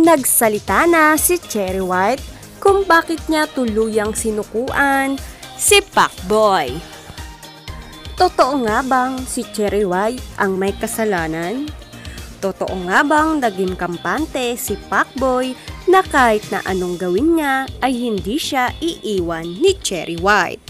Nagsalita na si Cherry White kung bakit niya tuluyang sinukuan si Pacboy. Totoo nga bang si Cherry White ang may kasalanan? Totoo nga bang naging kampante si Pacboy na kahit na anong gawin niya ay hindi siya iiwan ni Cherry White?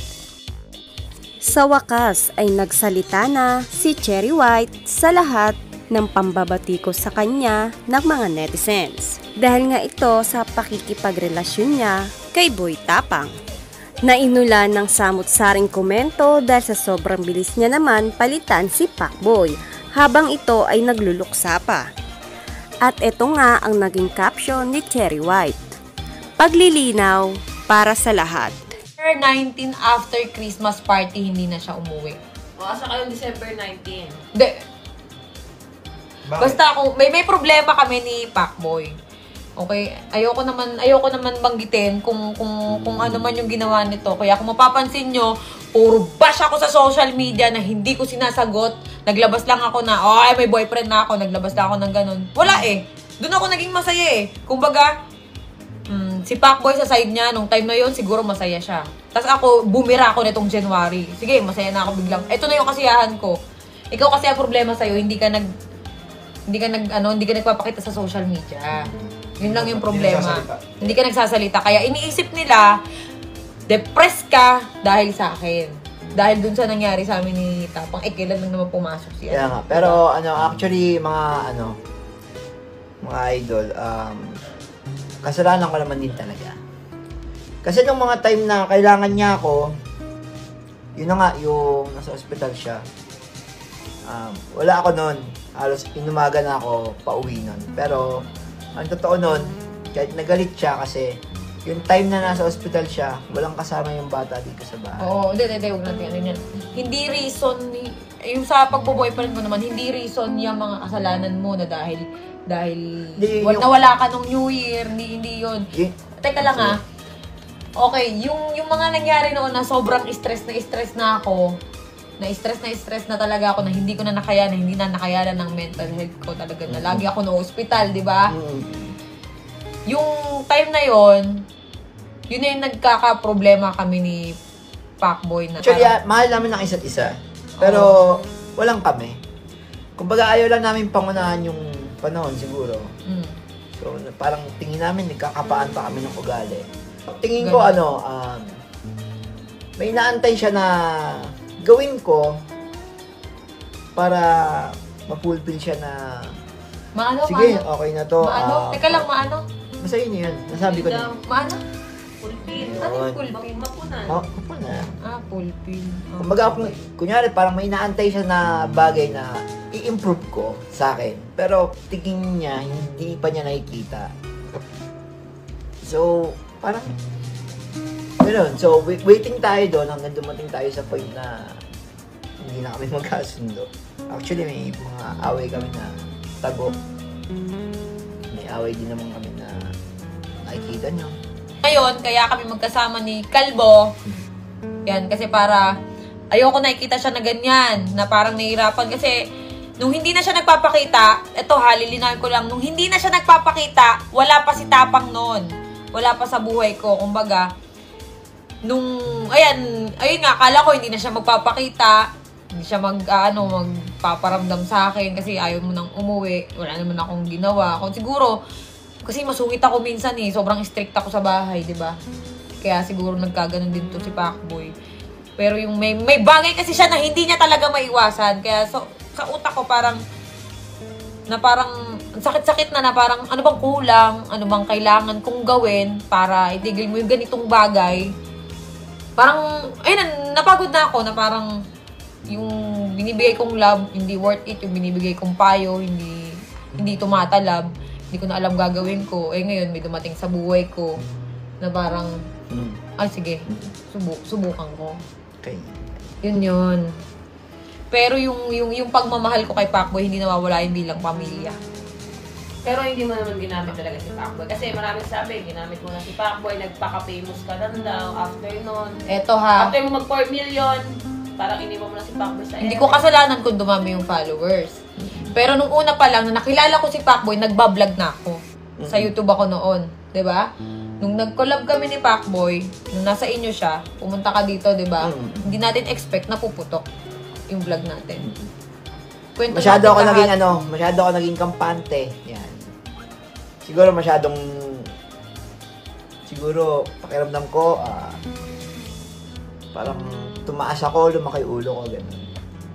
Sa wakas ay nagsalita na si Cherry White sa lahat ng pambabati ko sa kanya ng mga netizens. Dahil nga ito sa pakikipagrelasyon niya kay Boy Tapang. Nainulan ng samut-saring komento dahil sa sobrang bilis niya naman palitan si Pacboy habang ito ay nagluluksa pa. At ito nga ang naging caption ni Cherry White. Paglilinaw para sa lahat. December 19 after Christmas party, hindi na siya umuwi. O, asa kayo December 19? Hindi. Bakit? Basta ako, may problema kami ni Pacboy. Okay, ayoko naman banggitin kung ano man yung ginawa nito. Kaya kung mapapansin nyo, puro bash ako sa social media na hindi ko sinasagot. Naglabas lang ako na, oh, ay, may boyfriend na ako. Naglabas lang ako ng ganun. Wala eh. Doon ako naging masaya eh. Kumbaga, si Pacboy sa side niya, nung time na yon siguro masaya siya. Tapos ako, bumira ako nitong January. Sige, masaya na ako biglang. Ito na yung kasiyahan ko. Ikaw kasi ang problema sa'yo, hindi ka nagpapakita sa social media. Yun lang yung problema. Hindi ka nagsasalita. Kaya iniisip nila, depressed ka dahil sa akin. Dahil dun sa nangyari sa amin ni Tapang, kailan lang naman pumasok siya. Kaya nga. Pero, actually, mga idol, kasalanan ko naman din talaga. Kasi nung mga time na kailangan niya ako, yun na nga, yung nasa ospital siya, wala ako nun. Halos inumaga na ako pauwi nun. Pero, ang totoo nun, kahit nagalit siya kasi yung time na nasa ospital siya, walang kasama yung bata dito sa bahay. Oo, hindi, huwag natin ano yan. Hindi reason, yung sa pagbo-boyfriend mo naman, hindi reason yung mga kasalanan mo na dahil nawala ka nung New Year, hindi yun. Teka lang ha. Okay, yung mga nangyari noon na sobrang stress na ako, na-stress na talaga ako na hindi ko na nakayanan, hindi na nakayanan ng mental health ko talaga na lagi ako na hospital, di ba? Yung time na yon, yun na yung nagkaka-problema kami ni Pacboy na. Actually, mahal namin ng isa't isa. Pero, walang kami. Kumbaga, ayaw lang namin pangunahan yung panahon siguro. So, parang tingin namin, nagkakapaan pa kami ng ugali. Tingin ko, may inaantay siya na gawin ko para ma-fulfill siya na sige, okay na to. Teka lang, maano? Basta yun yun. Nasabi ko na. Maano? Fulfill. Ano yung fulfill? Mapunan. Mapunan. Fulfill. Kumbaga, kunyari, parang may inaantay siya na bagay na i-improve ko sa akin. Pero tingin niya, hindi pa niya nakikita. So, parang gano'n. So, waiting tayo doon hanggang dumating tayo sa point na hindi na kami magkasundo. Actually, may mga away kami na tago. May away din naman kami na nakikita nyo. Ngayon, kaya kami magkasama ni Kalbo. Yan, kasi para ayoko nakikita siya na ganyan, na parang nahihirapan. Kasi nung hindi na siya nagpapakita, eto ha, lilinawin ko lang, nung hindi na siya nagpapakita, wala pa si Tapang noon. Wala pa sa buhay ko. Kumbaga, ayun nga, akala ko hindi na siya magpapakita, hindi siya magpaparamdam sa akin kasi ayaw mo nang umuwi, wala naman akong ginawa. Kung siguro, kasi masungit ako minsan sobrang strict ako sa bahay, di ba? Kaya siguro nagkaganon din to si Pacboy. Pero yung may bagay kasi siya na hindi niya talaga maiwasan, kaya sa utak ko parang sakit-sakit na parang ano bang kulang, ano bang kailangan kong gawin para itigil mo yung ganitong bagay. Parang, ayun, napagod na ako na parang yung binibigay kong love, hindi worth it. Yung binibigay kong payo, hindi tumatalab. Hindi ko na alam gagawin ko. Ngayon, may dumating sa buhay ko na parang, sige, subukan ko. Okay. Yun. Pero yung pagmamahal ko kay Pacboy, hindi nawawala yung bilang pamilya. Pero hindi mo naman ginamit talaga si Pacboy. Kasi maraming sabi, ginamit mo na si Pacboy, nagpaka-famous ka lang daw after nun. Eto ha. After mo mag 4 million, parang iniwan mo na si Pacboy sa Hindi ko kasalanan kung dumami yung followers. Pero nung una pa lang, na nakilala ko si Pacboy, nagbablog na ako. Sa YouTube ako noon, 'di ba? Nung nag-collab kami ni Pacboy, nung nasa inyo siya, pumunta ka dito, 'di ba? Hindi natin expect na puputok yung vlog natin. Kwento Masyado natin ako lahat. masyado ako naging kampante. Yan. Siguro pakiramdam ko, parang tumaas ako, lumaki ulo ko, gano'n.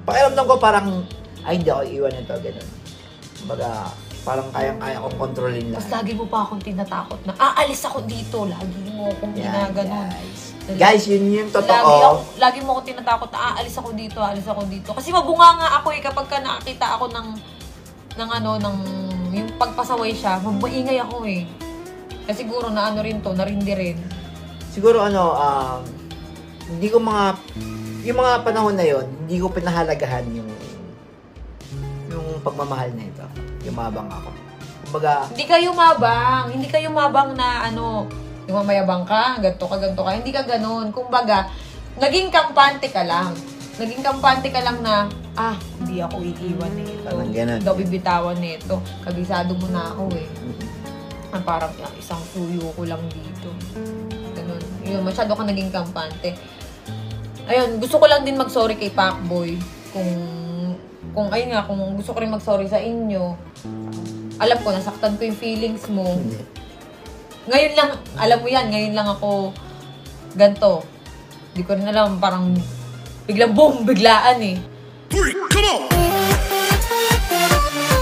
Pakiramdam ko parang, ay, hindi ako iiwan nito, gano'n. Kumbaga, parang kayang-kaya kong kontrolin Tapos lahat. lagi mo pa akong tinatakot na, aalis ako dito. Lagi mo akong ginaganon. Guys, yun yung totoo. Lagi mo akong tinatakot na, aalis ako dito. Kasi mabunga nga ako kapag ka nakakita ako ng yung pagpasaway siya, maingay ako Kasi siguro na narindi rin. Siguro hindi ko yung mga panahon na yon, hindi ko pinahalagahan yung pagmamahal na ito. Yumabang ako. Kumbaga, Hindi ka yumabang na yung mamayabang ka, ganto ka. Hindi ka ganun. Kumbaga, naging kampante ka lang. Na, hindi ako iiwan nito. Parang ganun. Hindi ako bibitawan nito. Kabisado mo na ako Parang isang suyo ko lang dito. Ganun. Yun, masyado ka naging kampante. Ayun, gusto ko lang din mag-sorry kay Pacboy. Kung gusto ko rin mag-sorry sa inyo. Alam ko, nasaktan ko yung feelings mo. Ngayon lang, alam mo yan, ngayon lang ako ganto. Hindi ko rin alam, parang biglang boom, biglaan Come on!